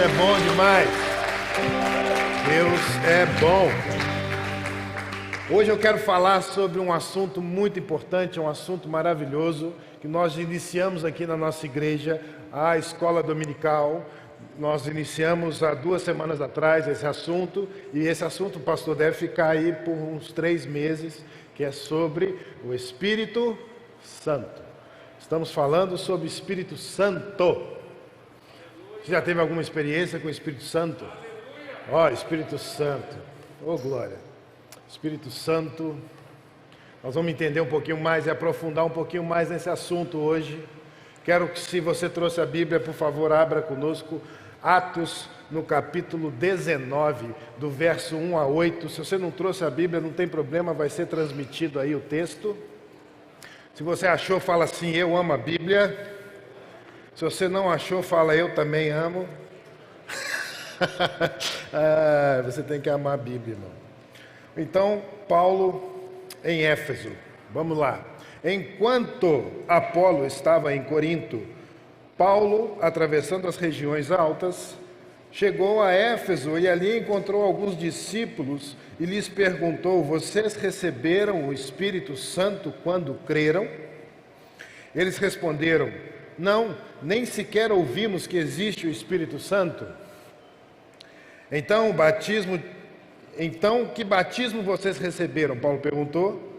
é bom demais. Deus é bom. Hoje eu quero falar sobre um assunto muito importante, um assunto maravilhoso, que nós iniciamos aqui na nossa igreja, a escola dominical. Nós iniciamos há 2 semanas atrás esse assunto, e esse assunto, o pastor, deve ficar aí por uns 3 meses, que é sobre o Espírito Santo. Estamos falando sobre o Espírito Santo. Você já teve alguma experiência com o Espírito Santo? Ó, Espírito Santo, ô glória. Espírito Santo, nós vamos entender um pouquinho mais e aprofundar um pouquinho mais nesse assunto hoje. Quero que, se você trouxe a Bíblia, por favor, abra conosco Atos, no capítulo 19, do verso 1 a 8. Se você não trouxe a Bíblia, não tem problema, vai ser transmitido aí o texto. Se você achou, fala assim: eu amo a Bíblia. Se você não achou, fala: eu também amo. Você tem que amar a Bíblia, irmão. Então, Paulo em Éfeso, vamos lá. Enquanto Apolo estava em Corinto, Paulo, atravessando as regiões altas, chegou a Éfeso e ali encontrou alguns discípulos e lhes perguntou: vocês receberam o Espírito Santo quando creram? Eles responderam: não, nem sequer ouvimos que existe o Espírito Santo. Então, que batismo vocês receberam? Paulo perguntou.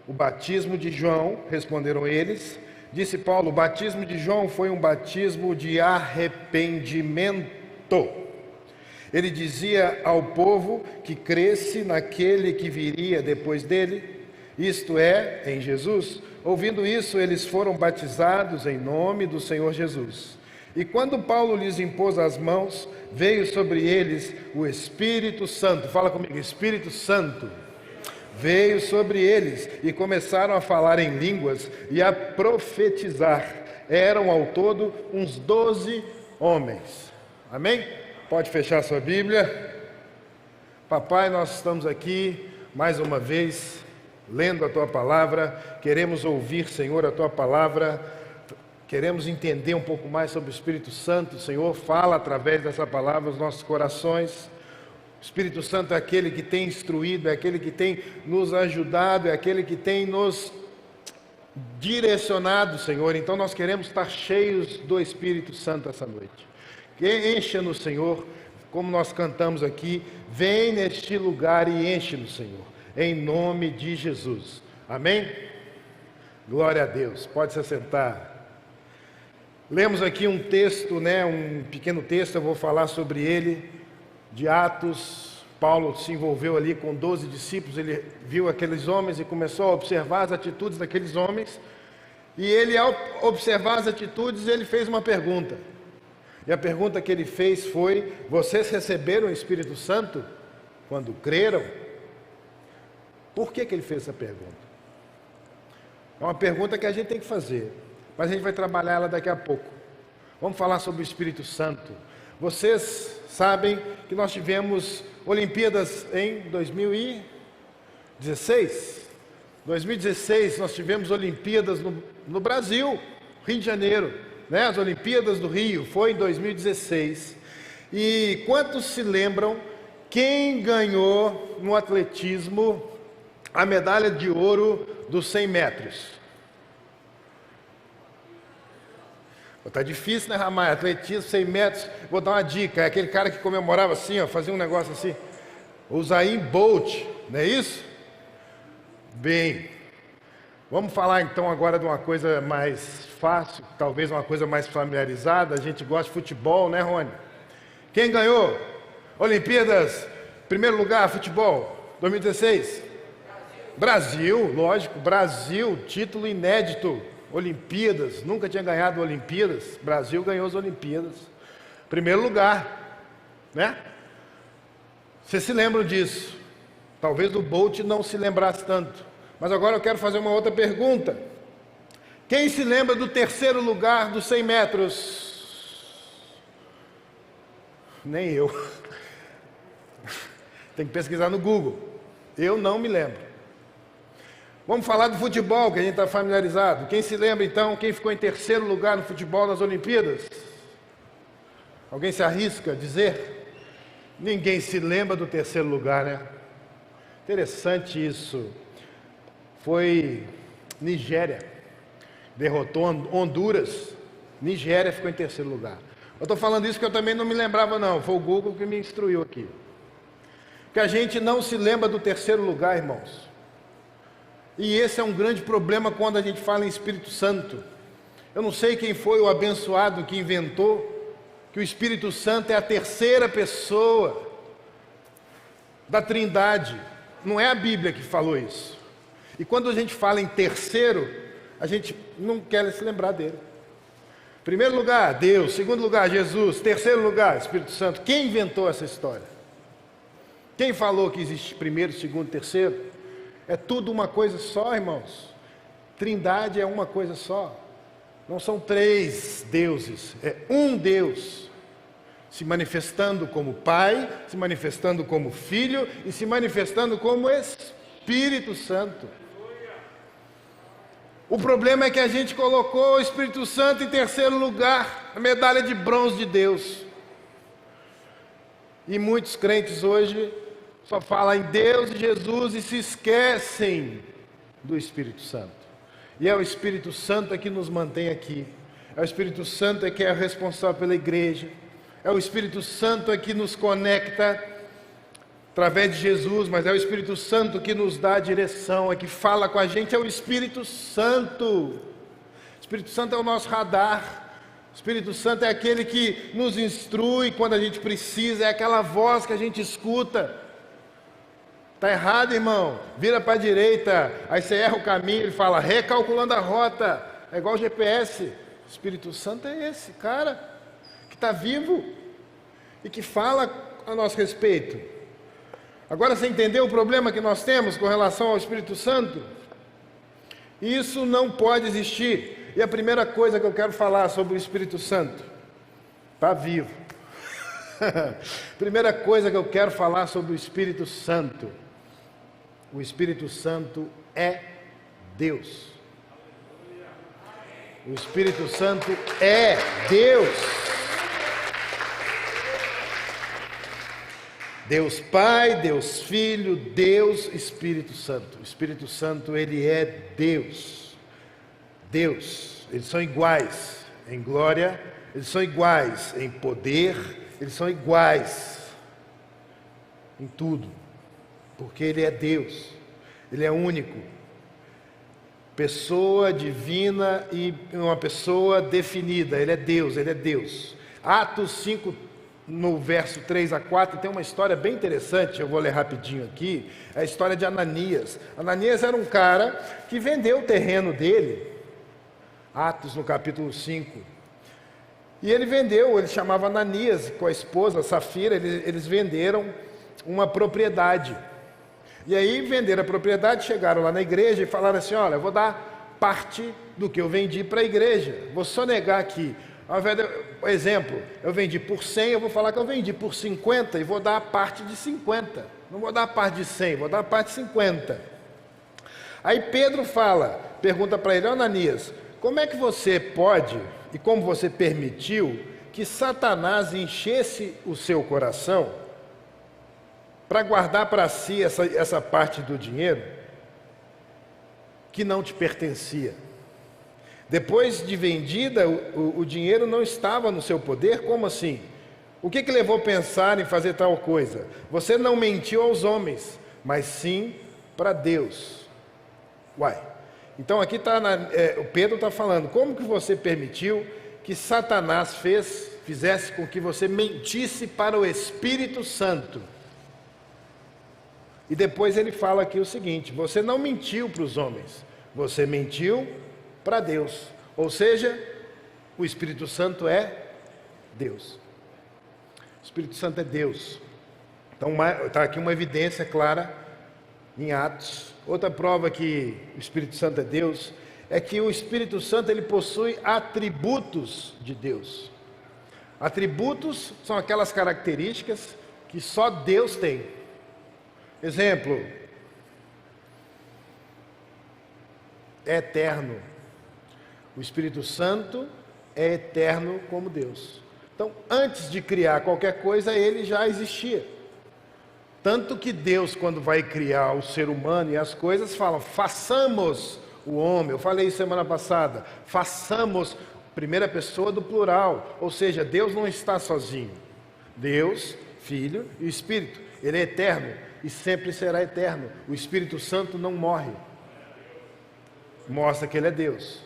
O batismo de João, responderam eles. Disse Paulo: o batismo de João foi um batismo de arrependimento. Ele dizia ao povo que cresce naquele que viria depois dele, isto é, em Jesus. Ouvindo isso, eles foram batizados em nome do Senhor Jesus. E quando Paulo lhes impôs as mãos, veio sobre eles o Espírito Santo. Fala comigo: Espírito Santo. Veio sobre eles e começaram a falar em línguas e a profetizar. Eram ao todo uns 12 homens. Amém? Pode fechar sua Bíblia. Papai, nós estamos aqui mais uma vez lendo a Tua Palavra. Queremos ouvir, Senhor, a Tua Palavra. Queremos entender um pouco mais sobre o Espírito Santo. Senhor, fala através dessa palavra aos nossos corações. O Espírito Santo é aquele que tem instruído, é aquele que tem nos ajudado, é aquele que tem nos direcionado, Senhor. Então nós queremos estar cheios do Espírito Santo essa noite. Encha-nos, Senhor, como nós cantamos aqui. Vem neste lugar e enche-nos, Senhor, em nome de Jesus. Amém? Glória a Deus. Pode se assentar. Lemos aqui um texto, um pequeno texto, eu vou falar sobre ele, de Atos. Paulo se envolveu ali com 12 discípulos, ele viu aqueles homens e começou a observar as atitudes daqueles homens, e ele, ao observar as atitudes, ele fez uma pergunta, e a pergunta que ele fez foi: vocês receberam o Espírito Santo quando creram? Por que ele fez essa pergunta? É uma pergunta que a gente tem que fazer, mas a gente vai trabalhar ela daqui a pouco. Vamos falar sobre o Espírito Santo. Vocês sabem que nós tivemos Olimpíadas em 2016. 2016 nós tivemos Olimpíadas no Brasil, Rio de Janeiro, As Olimpíadas do Rio, foi em 2016. E quantos se lembram quem ganhou no atletismo a medalha de ouro dos 100 metros? Tá difícil, né, Ramai? Atletismo, 100 metros. Vou dar uma dica: é aquele cara que comemorava assim, fazia um negócio assim. O Usain Bolt, não é isso? Bem, vamos falar então agora de uma coisa mais fácil, talvez uma coisa mais familiarizada. A gente gosta de futebol, né, Rony? Quem ganhou? Olimpíadas, primeiro lugar, futebol, 2016? Brasil, lógico, Brasil, título inédito. Olimpíadas, nunca tinha ganhado Olimpíadas. Brasil ganhou as Olimpíadas, primeiro lugar, Vocês se lembram disso? Talvez o Bolt não se lembrasse tanto, mas agora eu quero fazer uma outra pergunta. Quem se lembra do terceiro lugar dos 100 metros? Nem eu. Tem que pesquisar no Google. Eu não me lembro. Vamos falar do futebol, que a gente está familiarizado. Quem se lembra então, quem ficou em terceiro lugar no futebol nas Olimpíadas? Alguém se arrisca a dizer? Ninguém se lembra do terceiro lugar, né? Interessante isso. Foi Nigéria, derrotou Honduras, Nigéria ficou em terceiro lugar. Eu estou falando isso porque eu também não me lembrava não, foi o Google que me instruiu aqui. Que a gente não se lembra do terceiro lugar, irmãos. E esse é um grande problema quando a gente fala em Espírito Santo. Eu não sei quem foi o abençoado que inventou que o Espírito Santo é a terceira pessoa da Trindade. Não é a Bíblia que falou isso. E quando a gente fala em terceiro, a gente não quer se lembrar dele. Primeiro lugar, Deus. Segundo lugar, Jesus. Terceiro lugar, Espírito Santo. Quem inventou essa história? Quem falou que existe primeiro, segundo, terceiro? É tudo uma coisa só, irmãos. Trindade é uma coisa só. Não são três deuses, é um Deus, se manifestando como Pai, se manifestando como Filho e se manifestando como Espírito Santo. O problema é que a gente colocou o Espírito Santo em terceiro lugar, a medalha de bronze de Deus. E muitos crentes hoje só falam em Deus e Jesus e se esquecem do Espírito Santo. E é o Espírito Santo que nos mantém aqui. É o Espírito Santo que é responsável pela igreja. É o Espírito Santo que nos conecta através de Jesus, mas é o Espírito Santo que nos dá a direção, é que fala com a gente, é o Espírito Santo. O Espírito Santo é o nosso radar. O Espírito Santo é aquele que nos instrui quando a gente precisa, é aquela voz que a gente escuta. Está errado, irmão, vira para a direita, aí você erra o caminho, ele fala, recalculando a rota, é igual o GPS. O Espírito Santo é esse cara, que está vivo, e que fala a nosso respeito. Agora você entendeu o problema que nós temos com relação ao Espírito Santo? Isso não pode existir, e a primeira coisa que eu quero falar sobre o Espírito Santo, está vivo. Primeira coisa que eu quero falar sobre o Espírito Santo, o Espírito Santo é Deus. O Espírito Santo é Deus. Deus Pai, Deus Filho, Deus Espírito Santo. O Espírito Santo, ele é Deus. Deus, eles são iguais em glória, eles são iguais em poder, eles são iguais em tudo. Porque ele é Deus, ele é único, pessoa divina e uma pessoa definida, ele é Deus, ele é Deus. Atos 5, no verso 3 a 4, tem uma história bem interessante, eu vou ler rapidinho aqui, é a história de Ananias. Ananias era um cara que vendeu o terreno dele, Atos no capítulo 5, e ele vendeu, ele chamava Ananias com a esposa Safira, eles venderam uma propriedade. E aí venderam a propriedade, chegaram lá na igreja e falaram assim, olha, eu vou dar parte do que eu vendi para a igreja, vou só negar aqui, ao invés de, exemplo, eu vendi por 100, eu vou falar que eu vendi por 50 e vou dar a parte de 50, não vou dar a parte de 100, vou dar a parte de 50. Aí Pedro pergunta para ele, Ananias, como é que você pode, e como você permitiu, que Satanás enchesse o seu coração para guardar para si essa parte do dinheiro que não te pertencia? Depois de vendida, o dinheiro não estava no seu poder? Como assim? O que levou a pensar em fazer tal coisa? Você não mentiu aos homens, mas sim para Deus. Uai, então aqui o Pedro está falando, como que você permitiu que Satanás fizesse com que você mentisse para o Espírito Santo? E depois ele fala aqui o seguinte, você não mentiu para os homens, você mentiu para Deus. Ou seja, o Espírito Santo é Deus. O Espírito Santo é Deus. Então está aqui uma evidência clara em Atos. Outra prova que o Espírito Santo é Deus é que o Espírito Santo ele possui atributos de Deus. Atributos são aquelas características que só Deus tem. Exemplo, é eterno. O Espírito Santo é eterno como Deus. Então, antes de criar qualquer coisa, ele já existia. Tanto que Deus, quando vai criar o ser humano e as coisas, fala, façamos o homem. Eu falei isso semana passada, façamos, primeira pessoa do plural, ou seja, Deus não está sozinho. Deus, Filho e o Espírito, Ele é eterno e sempre será eterno. O Espírito Santo não morre. Mostra que Ele é Deus.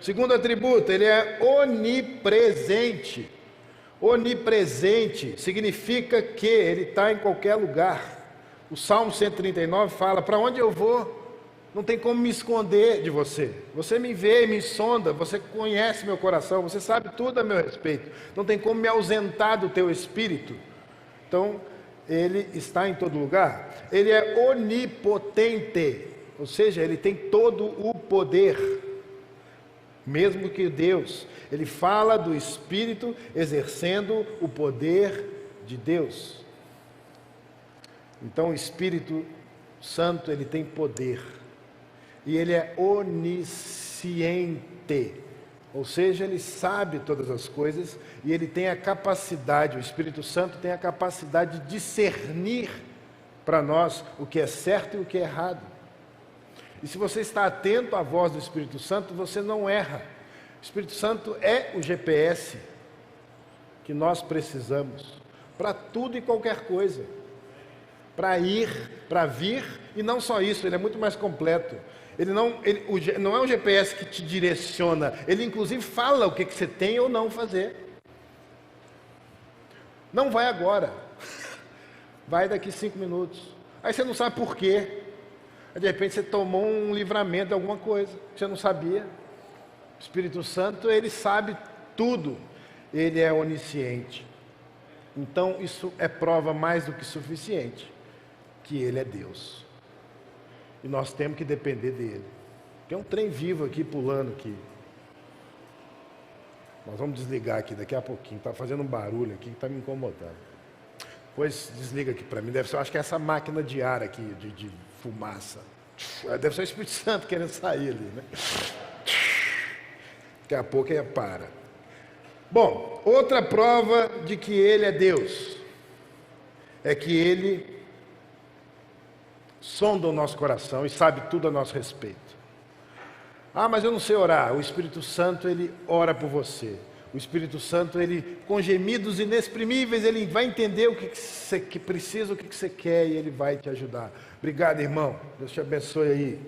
Segundo atributo, Ele é onipresente. Onipresente significa que Ele está em qualquer lugar. O Salmo 139 fala, para onde eu vou, não tem como me esconder de você. Você me vê, me sonda, você conhece meu coração, você sabe tudo a meu respeito. Não tem como me ausentar do teu espírito. Então, Ele está em todo lugar. Ele é onipotente, ou seja, Ele tem todo o poder. Mesmo que Deus, Ele fala do Espírito exercendo o poder de Deus. Então o Espírito Santo, Ele tem poder. E Ele é onisciente, ou seja, Ele sabe todas as coisas e Ele tem a capacidade, o Espírito Santo tem a capacidade de discernir para nós o que é certo e o que é errado. E se você está atento à voz do Espírito Santo, você não erra. O Espírito Santo é o GPS que nós precisamos para tudo e qualquer coisa. Para ir, para vir, e não só isso, ele é muito mais completo. Ele não é um GPS que te direciona, ele inclusive fala o que você tem ou não fazer. Não vai agora, vai daqui 5 minutos. Aí você não sabe por quê. De repente você tomou um livramento de alguma coisa que você não sabia. O Espírito Santo, ele sabe tudo. Ele é onisciente. Então isso é prova mais do que suficiente que Ele é Deus. E nós temos que depender dEle. Tem um trem vivo aqui pulando aqui. Nós vamos desligar aqui daqui a pouquinho. Está fazendo um barulho aqui que está me incomodando. Depois desliga aqui para mim. Deve ser, eu acho que é essa máquina de ar aqui, de fumaça. Deve ser o Espírito Santo querendo sair ali, né? Daqui a pouco ele para. Bom, outra prova de que Ele é Deus é que Ele sonda o nosso coração e sabe tudo a nosso respeito. Ah, mas eu não sei orar. O Espírito Santo, Ele ora por você. O Espírito Santo, Ele, com gemidos inexprimíveis, Ele vai entender o que você precisa, o que você quer, e Ele vai te ajudar. Obrigado, irmão. Deus te abençoe aí.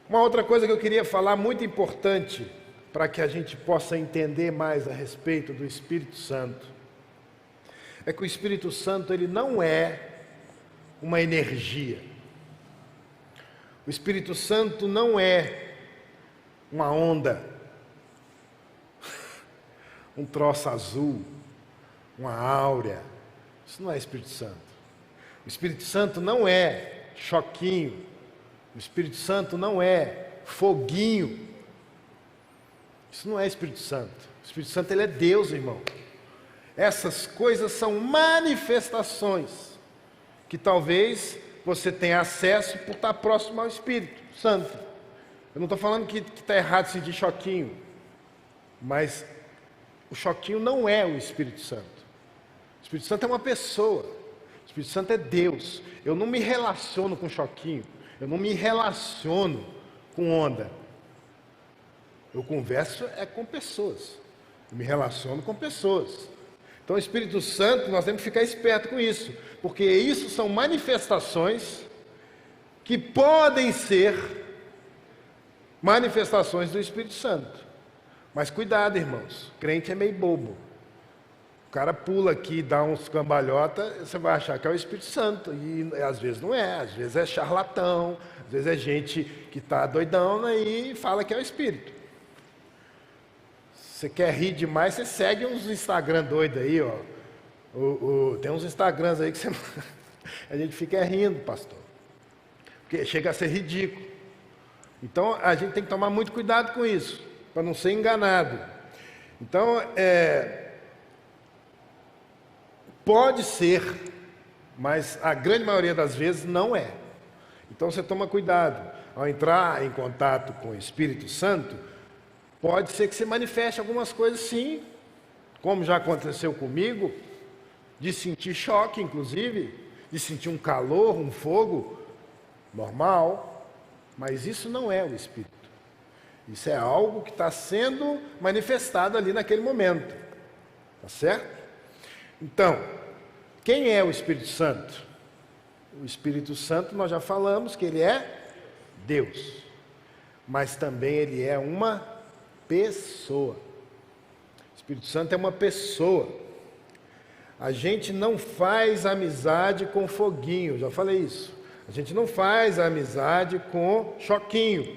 Uma outra coisa que eu queria falar, muito importante, para que a gente possa entender mais a respeito do Espírito Santo, é que o Espírito Santo, ele não é uma energia. O Espírito Santo não é uma onda, um troço azul, uma áurea. Isso não é Espírito Santo. O Espírito Santo não é choquinho. O Espírito Santo não é foguinho. Isso não é Espírito Santo. O Espírito Santo, ele é Deus, irmão. Essas coisas são manifestações que talvez você tenha acesso por estar próximo ao Espírito Santo. Eu não estou falando que está errado sentir choquinho, mas o choquinho não é o Espírito Santo. O Espírito Santo é uma pessoa. O Espírito Santo é Deus. Eu não me relaciono com choquinho. Eu não me relaciono com onda. Eu converso com pessoas. Eu me relaciono com pessoas. Então o Espírito Santo, nós temos que ficar esperto com isso. Porque isso são manifestações que podem ser manifestações do Espírito Santo. Mas cuidado, irmãos. Crente é meio bobo. O cara pula aqui, dá uns cambalhota, você vai achar que é o Espírito Santo. E às vezes não é, às vezes é charlatão, às vezes é gente que está doidão aí e fala que é o Espírito. Você quer rir demais, você segue uns Instagram doidos aí, ó. Tem uns Instagrams aí que você... a gente fica rindo, pastor. Porque chega a ser ridículo. Então a gente tem que tomar muito cuidado com isso, para não ser enganado. Então, pode ser, mas a grande maioria das vezes não é. Então você toma cuidado. Ao entrar em contato com o Espírito Santo, pode ser que você manifeste algumas coisas sim, como já aconteceu comigo, de sentir choque, inclusive, de sentir um calor, um fogo, normal, mas isso não é o Espírito. Isso é algo que está sendo manifestado ali naquele momento, tá certo? Então, quem é o Espírito Santo? O Espírito Santo, nós já falamos que ele é Deus, mas também ele é uma pessoa. O Espírito Santo é uma pessoa. A gente não faz amizade com foguinho, já falei isso. A gente não faz amizade com choquinho.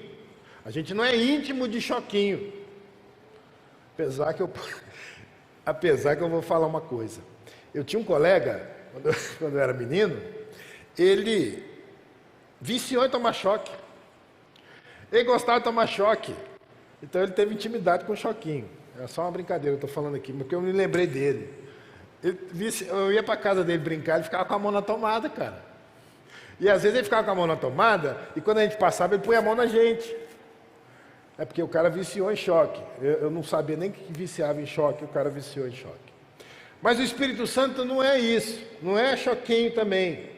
A gente não é íntimo de choquinho. Apesar que eu vou falar uma coisa. Eu tinha um colega, quando eu era menino, ele viciou em tomar choque. Ele gostava de tomar choque. Então ele teve intimidade com o choquinho. É só uma brincadeira, eu estou falando aqui, porque eu me lembrei dele. Eu ia para a casa dele brincar, ele ficava com a mão na tomada, cara. E às vezes ele ficava com a mão na tomada, e quando a gente passava, ele põe a mão na gente. É porque o cara viciou em choque. Eu não sabia nem que viciava em choque, o cara viciou em choque. Mas o Espírito Santo não é isso, não é choquinho também.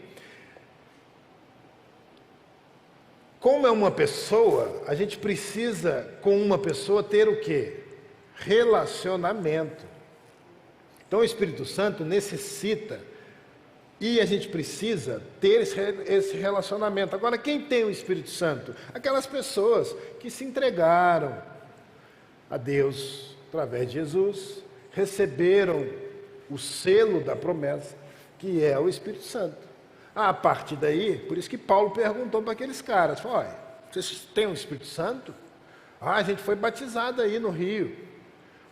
Como é uma pessoa, a gente precisa, com uma pessoa, ter o quê? Relacionamento. Então o Espírito Santo necessita, e a gente precisa ter esse relacionamento. Agora, quem tem o Espírito Santo? Aquelas pessoas que se entregaram a Deus através de Jesus, receberam o selo da promessa, que é o Espírito Santo. A partir daí, por isso que Paulo perguntou para aqueles caras, falou, olha, vocês têm o Espírito Santo? A gente foi batizado aí no rio.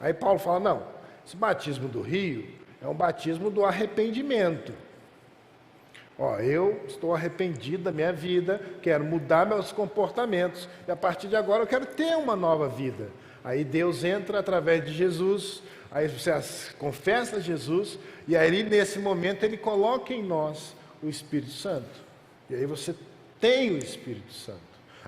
Aí Paulo fala, não, esse batismo do rio é um batismo do arrependimento. Eu estou arrependido da minha vida, quero mudar meus comportamentos, e a partir de agora eu quero ter uma nova vida. Aí Deus entra através de Jesus, aí você confessa Jesus, e aí nesse momento Ele coloca em nós o Espírito Santo. E aí você tem o Espírito Santo.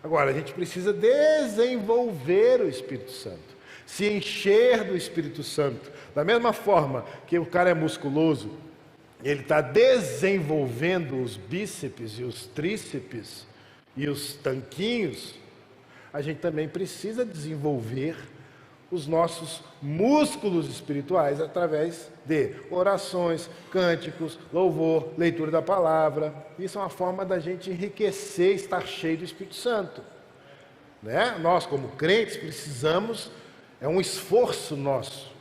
Agora, a gente precisa desenvolver o Espírito Santo, se encher do Espírito Santo. Da mesma forma que o cara é musculoso, ele está desenvolvendo os bíceps e os tríceps e os tanquinhos, a gente também precisa desenvolver os nossos músculos espirituais através de orações, cânticos, louvor, leitura da palavra. Isso é uma forma da gente enriquecer, estar cheio do Espírito Santo, né? Nós, como crentes, precisamos, é um esforço nosso.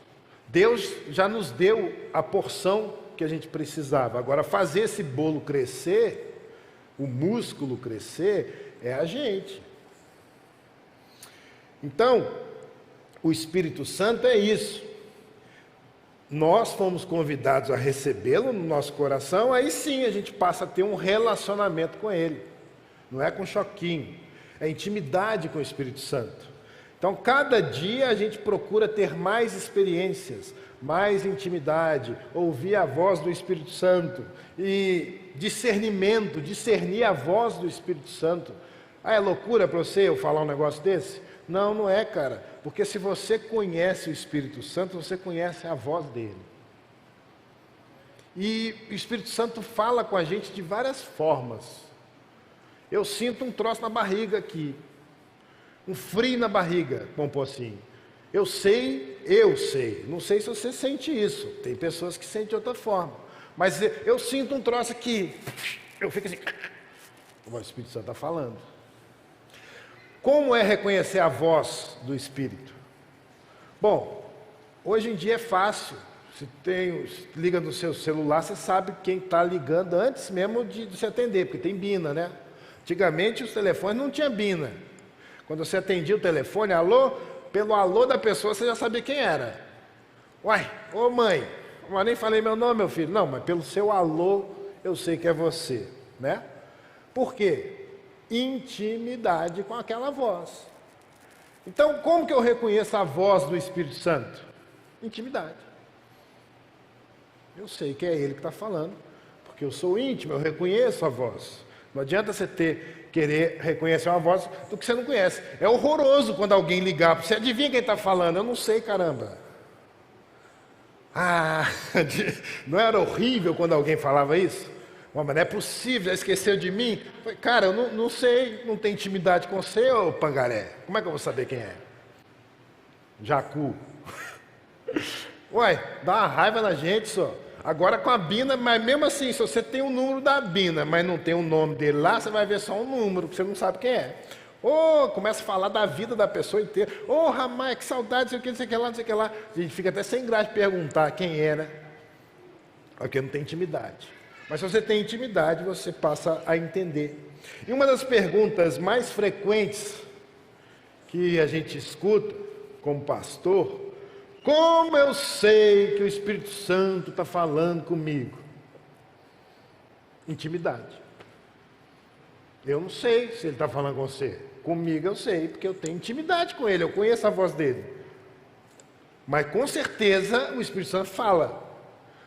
Deus já nos deu a porção que a gente precisava. Agora, fazer esse bolo crescer, o músculo crescer, é a gente. Então, o Espírito Santo é isso. Nós fomos convidados a recebê-lo no nosso coração, aí sim a gente passa a ter um relacionamento com Ele. Não é com choquinho, é intimidade com o Espírito Santo. Então, cada dia a gente procura ter mais experiências, mais intimidade, ouvir a voz do Espírito Santo e discernimento, discernir a voz do Espírito Santo. É loucura para você eu falar um negócio desse? Não, não é, cara, porque se você conhece o Espírito Santo, você conhece a voz dele. E o Espírito Santo fala com a gente de várias formas. Eu sinto um troço na barriga aqui, um frio na barriga, vamos pôr assim. Eu sei, não sei se você sente isso, tem pessoas que sentem de outra forma, mas eu sinto um troço aqui, eu fico assim, o Espírito Santo está falando. Como é reconhecer a voz do Espírito? Bom, hoje em dia é fácil. Se liga no seu celular, você sabe quem está ligando antes mesmo de se atender, porque tem bina, né? Antigamente os telefones não tinham bina. Quando você atendia o telefone, alô, pelo alô da pessoa você já sabia quem era. Uai, ô mãe, mas nem falei meu nome, meu filho. Não, mas pelo seu alô eu sei que é você, né? Por quê? Intimidade com aquela voz. Então, como que eu reconheço a voz do Espírito Santo? Intimidade. Eu sei que é Ele que está falando, porque eu sou íntimo, eu reconheço a voz. Não adianta você querer reconhecer uma voz do que você não conhece. É horroroso quando alguém ligar, você adivinha quem está falando? Eu não sei, caramba. Ah, não era horrível quando alguém falava isso? Mas não é possível, já esqueceu de mim? Falei, cara, eu não sei, não tenho intimidade com você, ô pangaré. Como é que eu vou saber quem é? Jacu. Uai, dá uma raiva na gente só. Agora com a Bina, mas mesmo assim, se você tem o número da Bina, mas não tem o nome dele lá, você vai ver só um número, porque você não sabe quem é. Ou começa a falar da vida da pessoa inteira. Ô, Ramai, que saudade, não sei o que lá, não sei o que lá. A gente fica até sem graça de perguntar quem é, né? Porque não tem intimidade. Mas se você tem intimidade, você passa a entender. E uma das perguntas mais frequentes que a gente escuta como pastor: como eu sei que o Espírito Santo está falando comigo? Intimidade. Eu não sei se ele está falando com você. Comigo eu sei, porque eu tenho intimidade com ele, eu conheço a voz dele. Mas com certeza o Espírito Santo fala.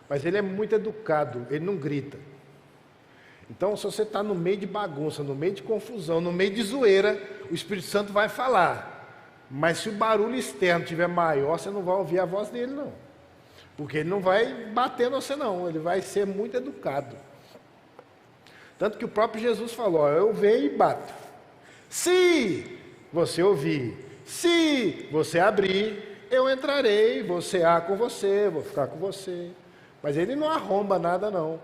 Mas ele é muito educado, ele não grita. Então, se você está no meio de bagunça, no meio de confusão, no meio de zoeira, o Espírito Santo vai falar. Mas se o barulho externo estiver maior, você não vai ouvir a voz dele, não. Porque ele não vai bater em você, não. Ele vai ser muito educado. Tanto que o próprio Jesus falou: ó, eu venho e bato. Se você ouvir, se você abrir, eu entrarei, vou cear com você, vou ficar com você. Mas ele não arromba nada, não.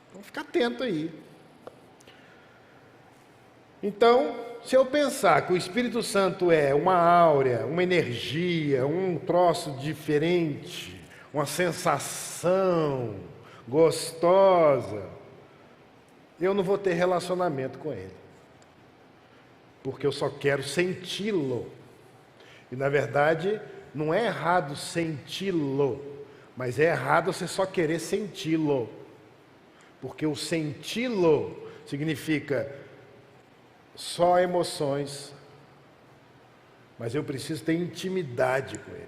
Então fica atento aí. Então, se eu pensar que o Espírito Santo é uma áurea, uma energia, um troço diferente, uma sensação gostosa, eu não vou ter relacionamento com ele. Porque eu só quero senti-lo. E na verdade, não é errado senti-lo, mas é errado você só querer senti-lo. Porque o senti-lo significa só emoções, mas eu preciso ter intimidade com ele,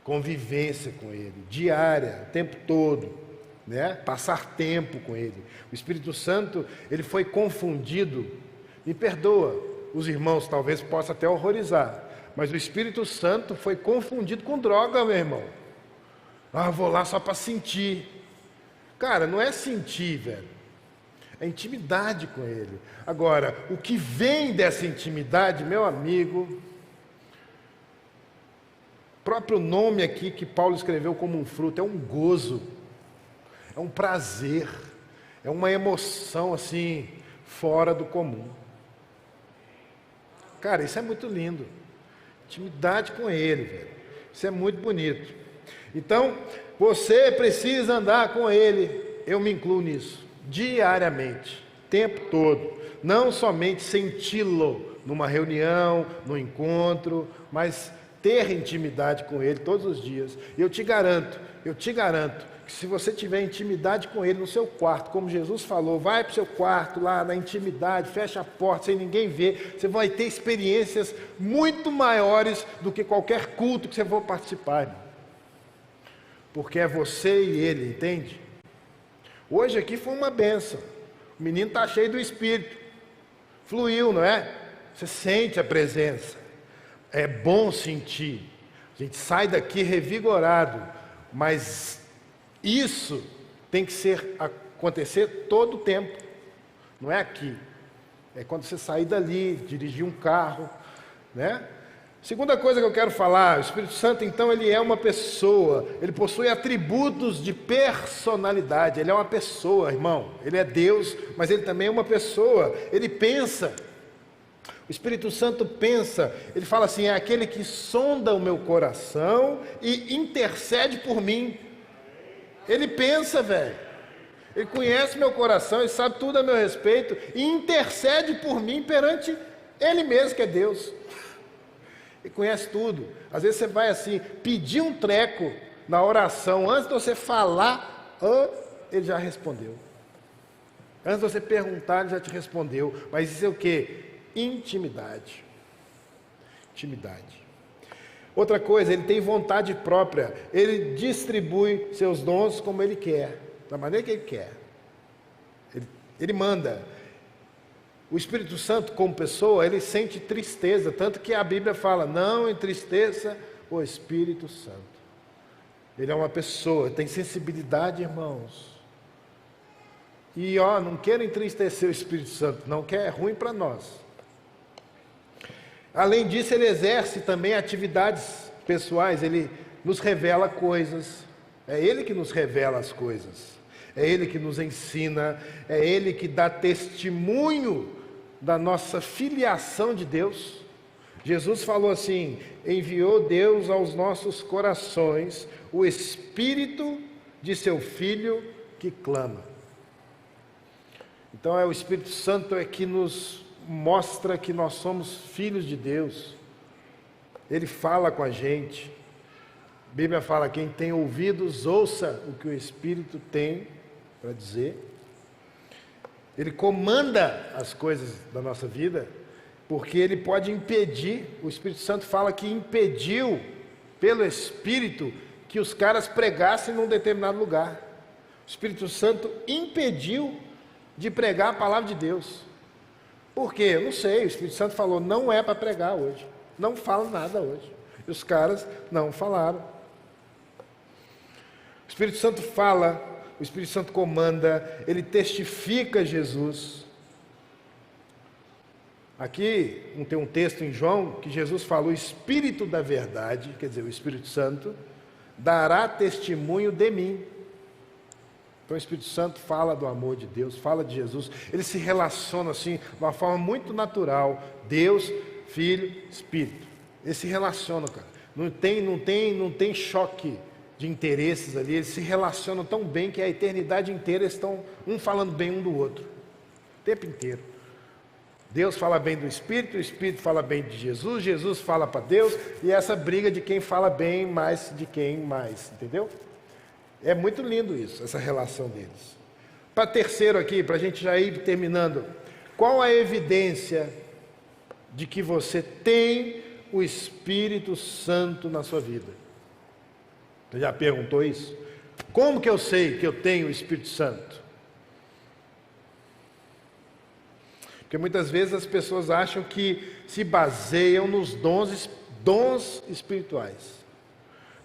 convivência com ele, diária, o tempo todo, né? Passar tempo com ele. O Espírito Santo, ele foi confundido. Me perdoa, os irmãos talvez possam até horrorizar, mas o Espírito Santo foi confundido com droga, meu irmão. Ah, vou lá só para sentir. Cara, não é sentir, velho. É intimidade com ele. Agora, o que vem dessa intimidade, meu amigo, o próprio nome aqui que Paulo escreveu como um fruto, é um gozo, é um prazer, é uma emoção assim, fora do comum. Cara, isso é muito lindo. Intimidade com ele, velho. Isso é muito bonito. Então, você precisa andar com ele. Eu me incluo nisso. Diariamente. Tempo todo. Não somente senti-lo numa reunião, no encontro, mas ter intimidade com ele todos os dias. E eu te garanto, que se você tiver intimidade com ele no seu quarto, como Jesus falou, vai para o seu quarto lá na intimidade, fecha a porta sem ninguém ver, você vai ter experiências muito maiores do que qualquer culto que você for participar, irmão. Porque é você e ele, entende? Hoje aqui foi uma benção. O menino está cheio do Espírito, fluiu, não é? Você sente a presença, é bom sentir. A gente sai daqui revigorado, mas isso tem que acontecer todo o tempo, não é aqui. É quando você sair dali, dirigir um carro, né? Segunda coisa que eu quero falar, o Espírito Santo, então, ele é uma pessoa, ele possui atributos de personalidade, ele é uma pessoa, irmão, ele é Deus, mas ele também é uma pessoa, ele pensa. O Espírito Santo pensa, ele fala assim, é aquele que sonda o meu coração e intercede por mim. Ele pensa, velho. Ele conhece meu coração, ele sabe tudo a meu respeito e intercede por mim perante ele mesmo, que é Deus. Ele conhece tudo. Às vezes você vai assim, pedir um treco na oração, antes de você falar, ele já respondeu. Antes de você perguntar, ele já te respondeu. Mas isso é o quê? Intimidade. Intimidade. Outra coisa, ele tem vontade própria, ele distribui seus dons como ele quer, da maneira que ele quer. Ele manda. O Espírito Santo, como pessoa, ele sente tristeza, tanto que a Bíblia fala, não entristeça o Espírito Santo. Ele é uma pessoa, tem sensibilidade, irmãos. E não quero entristecer o Espírito Santo, não, que é ruim para nós. Além disso, ele exerce também atividades pessoais, ele nos revela coisas. É ele que nos revela as coisas. É ele que nos ensina, é ele que dá testemunho da nossa filiação de Deus. Jesus falou assim: enviou Deus aos nossos corações o Espírito de seu Filho que clama. Então é o Espírito Santo que nos mostra que nós somos filhos de Deus. Ele fala com a gente. A Bíblia fala: quem tem ouvidos, ouça o que o Espírito tem para dizer. Ele comanda as coisas da nossa vida, porque ele pode impedir. O Espírito Santo fala que impediu, pelo Espírito, que os caras pregassem num determinado lugar. O Espírito Santo impediu de pregar a palavra de Deus. Por quê? Eu não sei. O Espírito Santo falou: não é para pregar hoje, não fala nada hoje. E os caras não falaram. O Espírito Santo fala, o Espírito Santo comanda, ele testifica Jesus. Aqui tem um texto em João que Jesus falou: o Espírito da verdade, quer dizer, o Espírito Santo, dará testemunho de mim. Então o Espírito Santo fala do amor de Deus, fala de Jesus, ele se relaciona assim, de uma forma muito natural, Deus, Filho, Espírito. Eles se relacionam, cara. Não tem choque de interesses ali, eles se relacionam tão bem que a eternidade inteira eles estão um falando bem um do outro, o tempo inteiro. Deus fala bem do Espírito, o Espírito fala bem de Jesus, Jesus fala para Deus, e essa briga de quem fala bem mais de quem mais, entendeu? É muito lindo isso, essa relação deles. Para terceiro aqui, para a gente já ir terminando, qual a evidência de que você tem o Espírito Santo na sua vida? Você já perguntou isso? Como que eu sei que eu tenho o Espírito Santo? Porque muitas vezes as pessoas acham que se baseiam nos dons espirituais.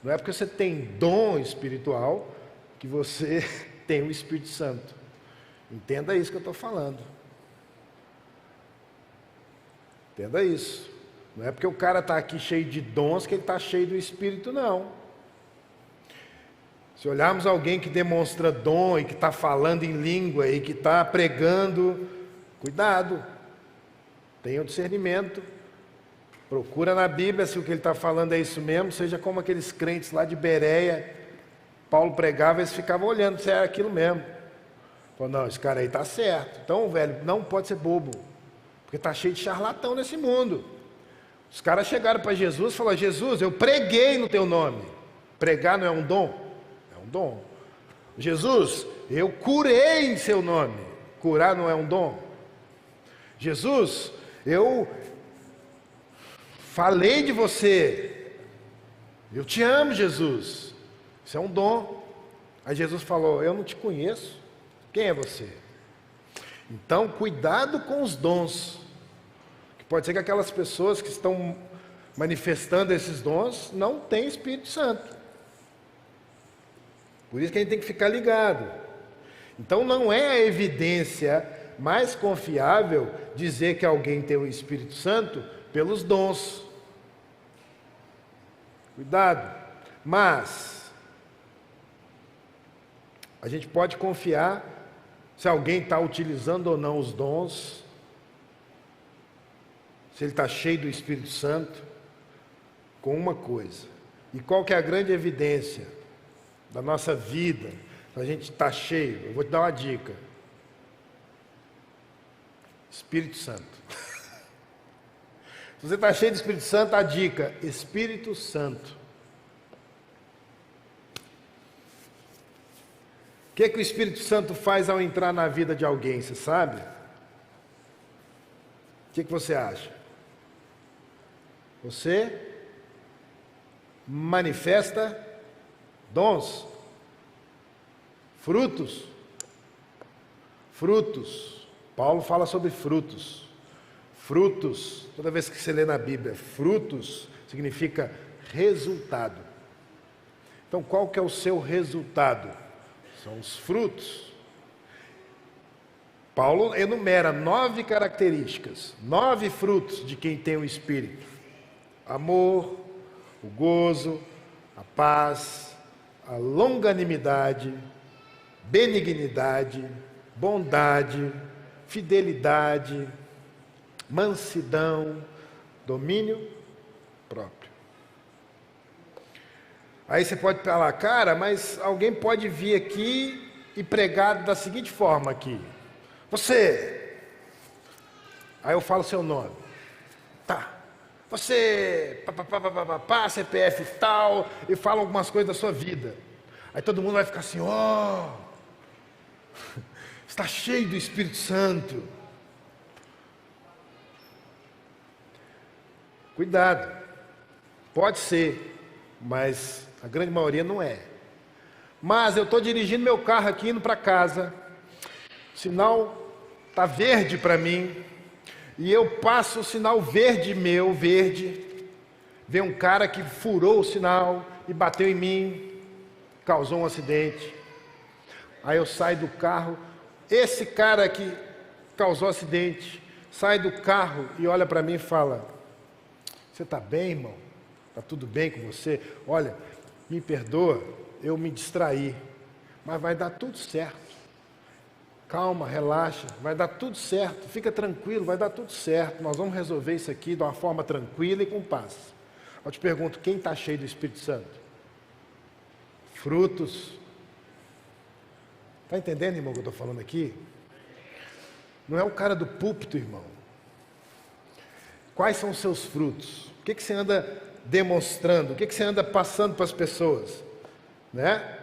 Não é porque você tem dom espiritual que você tem o Espírito Santo. Entenda isso que eu estou falando. Entenda isso. Não é porque o cara está aqui cheio de dons que ele está cheio do Espírito, não. Se olharmos alguém que demonstra dom e que está falando em língua e que está pregando, cuidado, tenha o discernimento. Procura na Bíblia se o que ele está falando é isso mesmo, seja como aqueles crentes lá de Bereia. Paulo pregava, eles ficavam olhando se era aquilo mesmo. Falou: não, esse cara aí está certo. Então, velho, não pode ser bobo, porque está cheio de charlatão nesse mundo. Os caras chegaram para Jesus e falaram: Jesus, eu preguei no teu nome. Pregar não é um dom? É um dom. Jesus, eu curei em seu nome. Curar não é um dom? Jesus, eu falei de você, eu te amo, Jesus. Isso é um dom. Aí Jesus falou: eu não te conheço, quem é você? Então cuidado com os dons, que pode ser que aquelas pessoas que estão manifestando esses dons não têm Espírito Santo. Por isso que a gente tem que ficar ligado. Então não é a evidência mais confiável dizer que alguém tem o Espírito Santo pelos dons. Cuidado. Mas a gente pode confiar se alguém está utilizando ou não os dons, se ele está cheio do Espírito Santo, com uma coisa. E qual que é a grande evidência da nossa vida? A gente está cheio. Eu vou te dar uma dica: Espírito Santo. Se você está cheio de Espírito Santo, a dica: Espírito Santo. O que o Espírito Santo faz ao entrar na vida de alguém, você sabe? O que você acha? Você manifesta dons, frutos. Frutos. Paulo fala sobre frutos. Frutos, toda vez que você lê na Bíblia, frutos significa resultado. Então, qual que é o seu resultado? São os frutos. Paulo enumera 9 características, 9 frutos de quem tem o Espírito: amor, o gozo, a paz, a longanimidade, benignidade, bondade, fidelidade, mansidão, domínio próprio. Aí você pode falar, cara, mas alguém pode vir aqui e pregar da seguinte forma aqui: você, aí eu falo seu nome, tá, você, CPF tal, e fala algumas coisas da sua vida. Aí todo mundo vai ficar assim, ó, está cheio do Espírito Santo. Cuidado, pode ser, mas a grande maioria não é. Mas eu estou dirigindo meu carro aqui, indo para casa, o sinal está verde para mim, e eu passo o sinal verde meu, vem um cara que furou o sinal e bateu em mim, causou um acidente. Aí eu saio do carro, esse cara que causou acidente, sai do carro e olha para mim e fala: você está bem, irmão? Está tudo bem com você? Olha, me perdoa, eu me distraí, mas vai dar tudo certo. Calma, relaxa, vai dar tudo certo, fica tranquilo, vai dar tudo certo. Nós vamos resolver isso aqui de uma forma tranquila e com paz. Eu te pergunto, quem está cheio do Espírito Santo? Frutos. Está entendendo, irmão, o que eu estou falando aqui? Não é o cara do púlpito, irmão. Quais são os seus frutos? O que você anda demonstrando? O que você anda passando para as pessoas? Né?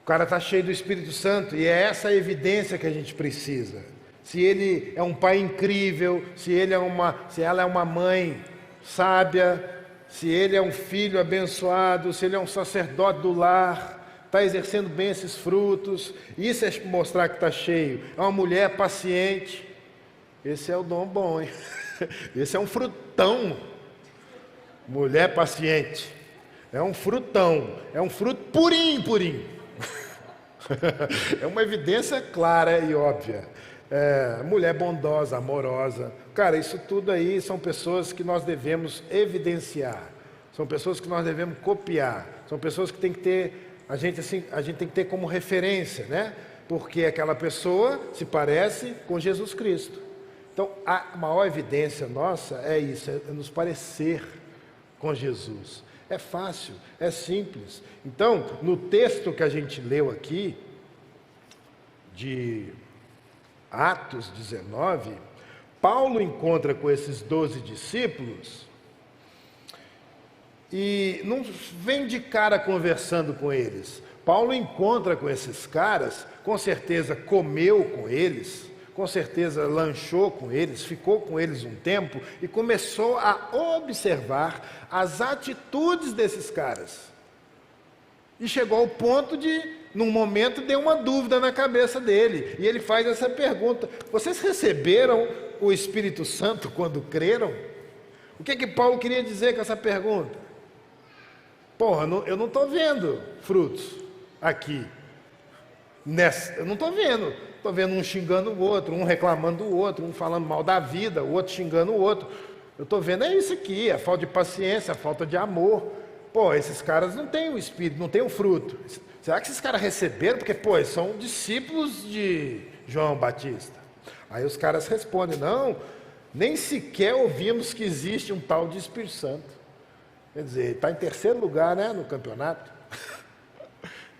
O cara está cheio do Espírito Santo e é essa a evidência que a gente precisa. Se ele é um pai incrível, se ela é uma mãe sábia, se ele é um filho abençoado, se ele é um sacerdote do lar, está exercendo bem esses frutos, isso é mostrar que está cheio. É uma mulher paciente, esse é o dom bom, hein? Esse é um frutão. Mulher paciente, é um frutão, é um fruto purinho. É uma evidência clara e óbvia. Mulher bondosa, amorosa. Cara, isso tudo aí são pessoas que nós devemos evidenciar. São pessoas que nós devemos copiar. São pessoas que tem que ter, a gente tem que ter como referência, né? Porque aquela pessoa se parece com Jesus Cristo. Então, a maior evidência nossa é isso, é nos parecer com Jesus. É fácil, é simples. Então, no texto que a gente leu aqui, de Atos 19, Paulo encontra com esses 12 discípulos e não vem de cara conversando com eles. Paulo encontra com esses caras, com certeza comeu com eles, com certeza lanchou com eles, ficou com eles um tempo e começou a observar as atitudes desses caras. E chegou ao ponto de, num momento, deu uma dúvida na cabeça dele. E ele faz essa pergunta: vocês receberam o Espírito Santo quando creram? O que Paulo queria dizer com essa pergunta? Porra, eu não estou vendo frutos aqui. Eu não estou vendo. Estou vendo um xingando o outro, um reclamando do outro, um falando mal da vida, o outro xingando o outro. Eu estou vendo isso aqui, a falta de paciência, a falta de amor. Pô, esses caras não têm o Espírito, não têm o fruto. Será que esses caras receberam? Porque, pô, eles são discípulos de João Batista. Aí os caras respondem: não, nem sequer ouvimos que existe um tal de Espírito Santo. Quer dizer, está em terceiro lugar, né, no campeonato.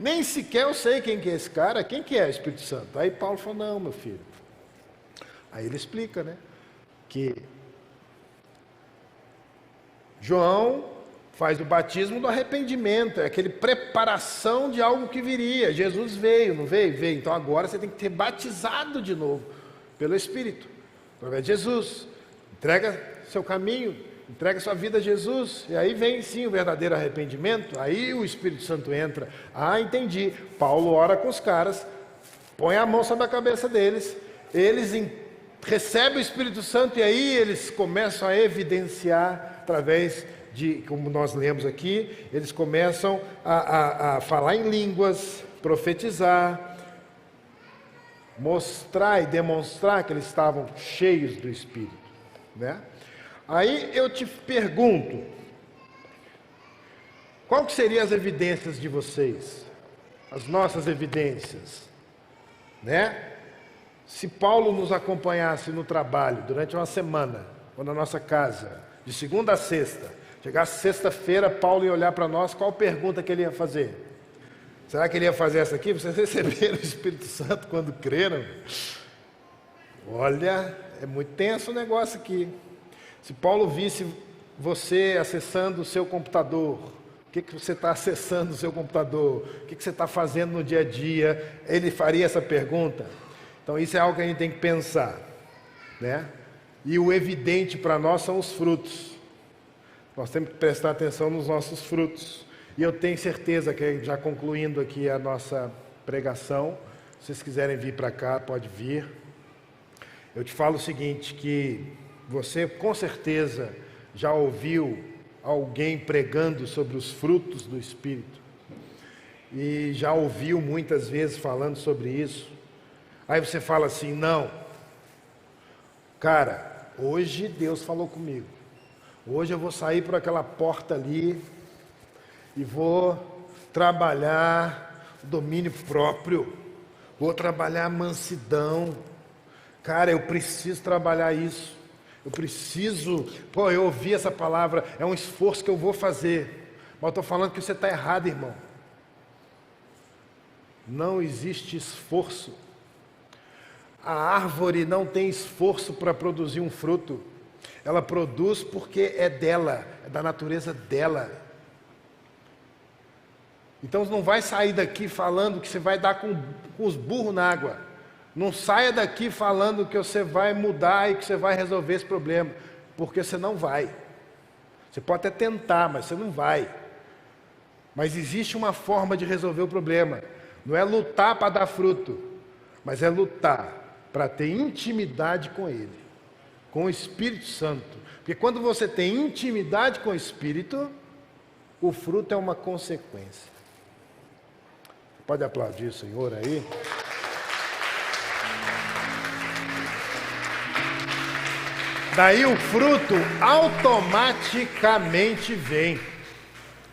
Nem sequer eu sei quem que é esse cara, quem que é o Espírito Santo. Aí Paulo falou: não, meu filho. Aí ele explica, né, que João faz o batismo do arrependimento, é aquele preparação de algo que viria. Jesus veio, não veio? Veio. Então agora você tem que ter batizado de novo pelo Espírito, através de Jesus. Entrega seu caminho, entrega sua vida a Jesus, e aí vem sim o verdadeiro arrependimento. Aí o Espírito Santo entra. Ah, entendi. Paulo ora com os caras, põe a mão sobre a cabeça deles, eles recebem o Espírito Santo e aí eles começam a evidenciar através de, como nós lemos aqui, eles começam a falar em línguas, profetizar, mostrar e demonstrar que eles estavam cheios do Espírito, né? Aí eu te pergunto, qual que seriam as evidências de vocês? As nossas evidências, né? Se Paulo nos acompanhasse no trabalho durante uma semana, ou na nossa casa, de segunda a sexta, chegasse sexta-feira, Paulo ia olhar para nós, qual pergunta que ele ia fazer? Será que ele ia fazer essa aqui? Vocês receberam o Espírito Santo quando creram? Olha, é muito tenso o negócio aqui. Se Paulo visse você acessando o seu computador, o que você está acessando o seu computador? O que você está fazendo no dia a dia? Ele faria essa pergunta? Então isso é algo que a gente tem que pensar, né? E o evidente para nós são os frutos. Nós temos que prestar atenção nos nossos frutos. E eu tenho certeza que, já concluindo aqui a nossa pregação, se vocês quiserem vir para cá, pode vir. Eu te falo o seguinte, que você com certeza já ouviu alguém pregando sobre os frutos do Espírito. E já ouviu muitas vezes falando sobre isso. Aí você fala assim, não, cara, hoje Deus falou comigo. Hoje eu vou sair por aquela porta ali e vou trabalhar o domínio próprio, vou trabalhar a mansidão. Cara, eu preciso trabalhar isso. Eu preciso, eu ouvi essa palavra, é um esforço que eu vou fazer. Mas eu estou falando que você está errado, irmão. Não existe esforço. A árvore não tem esforço para produzir um fruto. Ela produz porque é dela, é da natureza dela. Então não vai sair daqui falando que você vai dar com os burros na água. Não saia daqui falando que você vai mudar e que você vai resolver esse problema, porque você não vai. Você pode até tentar, mas você não vai. Mas existe uma forma de resolver o problema. Não é lutar para dar fruto, mas é lutar para ter intimidade com Ele, com o Espírito Santo. Porque quando você tem intimidade com o Espírito, o fruto é uma consequência. Pode aplaudir o Senhor aí? Daí o fruto automaticamente vem.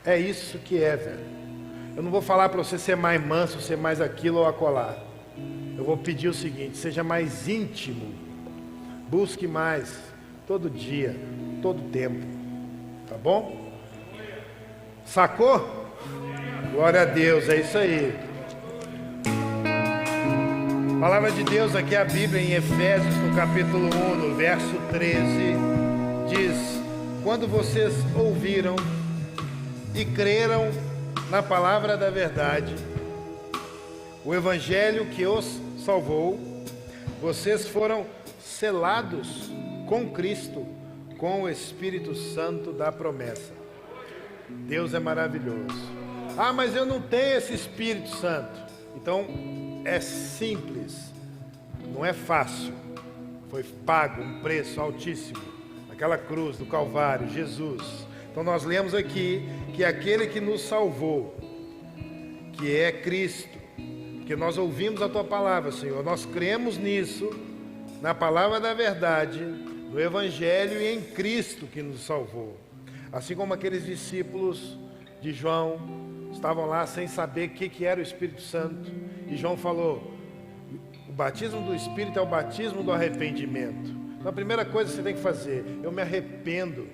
É isso que é, velho. Eu não vou falar para você ser mais manso, ser mais aquilo ou acolá. Eu vou pedir o seguinte, seja mais íntimo. Busque mais, todo dia, todo tempo. Tá bom? Sacou? Glória a Deus, é isso aí. A palavra de Deus aqui, a Bíblia em Efésios, no capítulo 1, no verso 13, diz: quando vocês ouviram e creram na palavra da verdade, o Evangelho que os salvou, vocês foram selados com Cristo, com o Espírito Santo da promessa. Deus é maravilhoso. Ah, mas eu não tenho esse Espírito Santo. Então, é simples, não é fácil. Foi pago um preço altíssimo naquela cruz do Calvário, Jesus. Então nós lemos aqui que aquele que nos salvou, que é Cristo, que nós ouvimos a Tua palavra, Senhor, nós cremos nisso, na palavra da verdade, no Evangelho e em Cristo que nos salvou. Assim como aqueles discípulos de João estavam lá sem saber o que era o Espírito Santo, e João falou: o batismo do Espírito é o batismo do arrependimento. Então a primeira coisa que você tem que fazer: eu me arrependo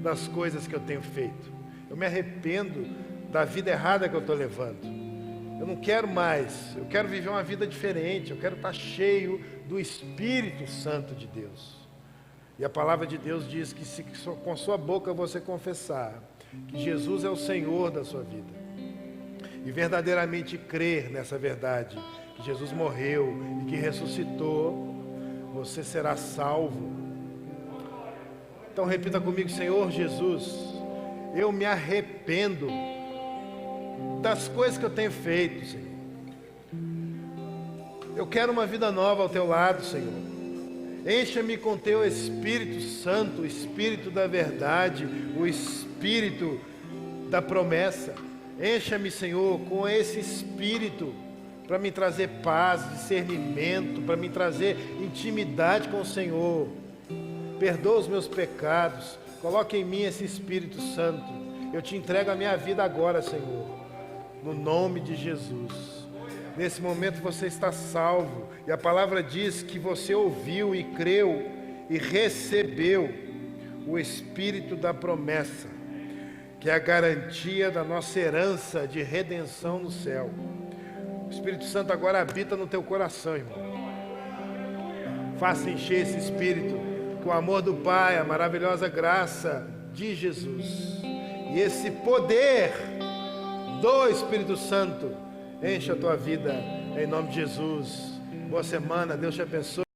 das coisas que eu tenho feito, eu me arrependo da vida errada que eu estou levando, eu não quero mais, eu quero viver uma vida diferente, eu quero estar cheio do Espírito Santo de Deus. E a palavra de Deus diz que se com sua boca você confessar que Jesus é o Senhor da sua vida, e verdadeiramente crer nessa verdade, que Jesus morreu e que ressuscitou, você será salvo. Então repita comigo: Senhor Jesus, eu me arrependo das coisas que eu tenho feito, Senhor. Eu quero uma vida nova ao Teu lado, Senhor. Encha-me com teu Espírito Santo, o Espírito da verdade, o Espírito da promessa. Encha-me, Senhor, com esse Espírito para me trazer paz, discernimento, para me trazer intimidade com o Senhor. Perdoa os meus pecados, coloque em mim esse Espírito Santo. Eu te entrego a minha vida agora, Senhor, no nome de Jesus. Nesse momento você está salvo, e a palavra diz que você ouviu e creu e recebeu o Espírito da promessa, que é a garantia da nossa herança de redenção no céu. O Espírito Santo agora habita no teu coração, irmão. Faça encher esse Espírito com o amor do Pai, a maravilhosa graça de Jesus. E esse poder do Espírito Santo enche a tua vida, em nome de Jesus. Boa semana, Deus te abençoe.